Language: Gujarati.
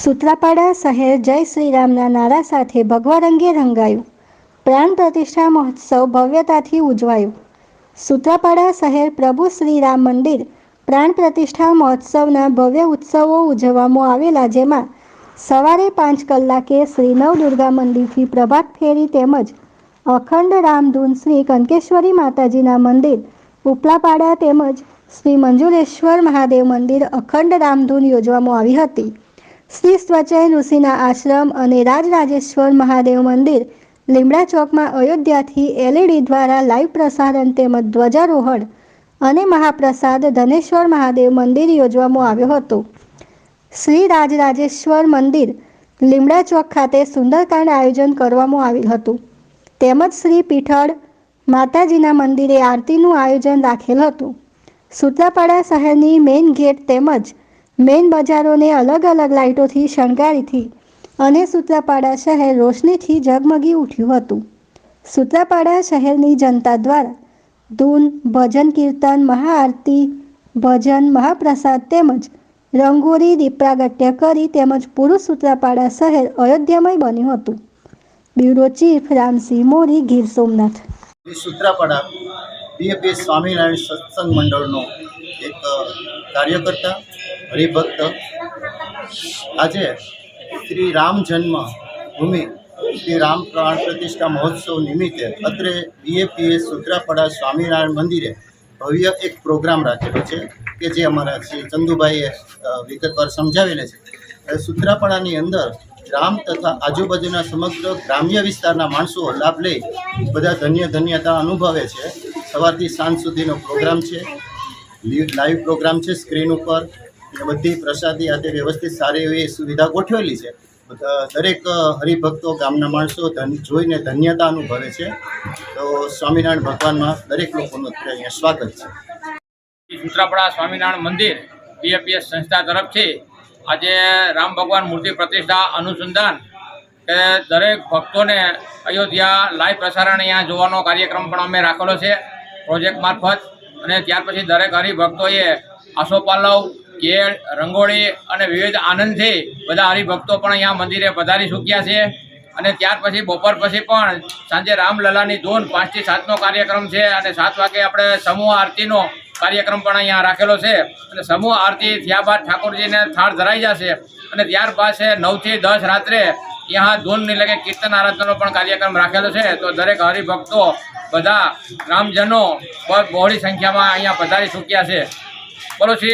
સૂત્રાપાડા શહેર જય શ્રી રામના નારા સાથે ભગવા રંગે રંગાયું. પ્રાણ પ્રતિષ્ઠા મહોત્સવ ભવ્યતાથી ઉજવાયો. સૂત્રાપાડા શહેર પ્રભુ શ્રી રામ મંદિર પ્રાણ પ્રતિષ્ઠા મહોત્સવના ભવ્ય ઉત્સવો ઉજવવામાં આવેલા, જેમાં સવારે 5 કલાકે શ્રી નવદુર્ગા મંદિરથી પ્રભાત ફેરી તેમજ અખંડ રામધૂન શ્રી કંકેશ્વરી માતાજીના મંદિર ઉપલાપાડા તેમજ શ્રી મંજુલેશ્વર મહાદેવ મંદિર અખંડ રામધૂન યોજવામાં આવી હતી. શ્રી સ્વચય ઋષિના આશ્રમ અને રાજરાજેશ્વર મહાદેવ મંદિર લીમડા ચોકમાં અયોધ્યાથી LED દ્વારા લાઈવ પ્રસારણ તેમજ ધ્વજારોહણ અને મહાપ્રસાદ ધનેશ્વર મહાદેવ મંદિર યોજવામાં આવ્યો હતો. શ્રી રાજરાજેશ્વર મંદિર લીમડા ચોક ખાતે સુંદરકાંડ આયોજન કરવામાં આવ્યું હતું. તેમજ શ્રી પીઠળ માતાજીના મંદિરે આરતીનું આયોજન રાખેલ હતું. સૂત્રાપાડા શહેરની મેઇન ગેટ તેમજ મેઇન બજારોને અલગ અલગ લાઇટોથી શણગારીથી અને સૂત્રાપાડા શહેર રોશનીથી ઝગમગી ઉઠ્યું હતું. સૂત્રાપાડા શહેરની જનતા દ્વારા ધૂન, ભજન કીર્તન, મહાઆરતી, ભજન, મહાપ્રસાદ તેમજ રંગોળી, દીપ પ્રાગટ્ય કરી તેમજ પૂરું સૂત્રાપાડા શહેર અયોધ્યામય બન્યું હતું. બ્યુરો ચીફ રામસિંહ મોરી, ગીર સોમનાથ. સૂત્રાપાડા BAPS સ્વામિનારાયણ સત્સંગ મંડળનો એક કાર્યકર્તા હરિભક્ત આજે શ્રી રામ જન્મ ભૂમિ શ્રી રામ પ્રાણ પ્રતિષ્ઠા મહોત્સવ નિમિત્તે અત્રે BAPS સૂત્રાપાડા સ્વામિનારાયણ મંદિરે ભવ્ય એક પ્રોગ્રામ રાખેલો છે કે જે અમારા શ્રી ચંદુભાઈએ વિગતવાર સમજાવેલા છે. સૂત્રાપાડાની અંદર ગ્રામ તથા આજુબાજુના સમગ્ર ગ્રામ્ય વિસ્તારના માણસો લાભ લઈ બધા ધન્યતા અનુભવે છે. સવારથી સાંજ સુધીનો પ્રોગ્રામ છે, લાઈવ પ્રોગ્રામ છે સ્ક્રીન ઉપર, બધી પ્રસાદી આદિ વ્યવસ્થિત સારી એવી સુવિધા ગોઠવેલી છે. દરેક હરિભક્તો ગામના માણસો જોઈને ધન્યતા અનુભવે છે. તો સ્વામિનારાયણ ભગવાનમાં દરેક લોકોનું અહીંયા સ્વાગત છે. સૂત્રાપાડા સ્વામિનારાયણ મંદિર BAPS સંસ્થા તરફથી આજે રામ ભગવાન મૂર્તિ પ્રતિષ્ઠા અનુસંધાન કે દરેક ભક્તોને અયોધ્યા લાઈવ પ્રસારણ અહીંયા જોવાનો કાર્યક્રમ પણ અમે રાખેલો છે પ્રોજેક્ટ મારફત. અને ત્યાર પછી દરેક હરિભક્તોએ આસોપાલવ, કેળ, રંગોળી અને વિવિધ આનંદથી બધા હરિભક્તો પણ અહીંયા મંદિરે પધારી ચૂક્યા છે. અને ત્યાર પછી બપોર પછી પણ સાંજે રામલલાની ધૂન 5 થી 7નો કાર્યક્રમ છે અને 7 વાગે આપણે સમૂહ આરતીનો કાર્યક્રમ પણ અહીંયા રાખેલો છે. અને સમૂહ આરતી થયા બાદ ઠાકોરજીને થાળ ધરાઈ જશે અને ત્યારબાદ છે 9 થી 10 રાત્રે यहाँ ધૂન એટલે કે કીર્તન આરાધનાનો પણ કાર્યક્રમ રાખેલો છે. તો દરેક હરિભક્તો બધા ગ્રામજનો બહોળી સંખ્યામાં અહીંયા પધારી ચૂક્યા છે. બોલો શ્રી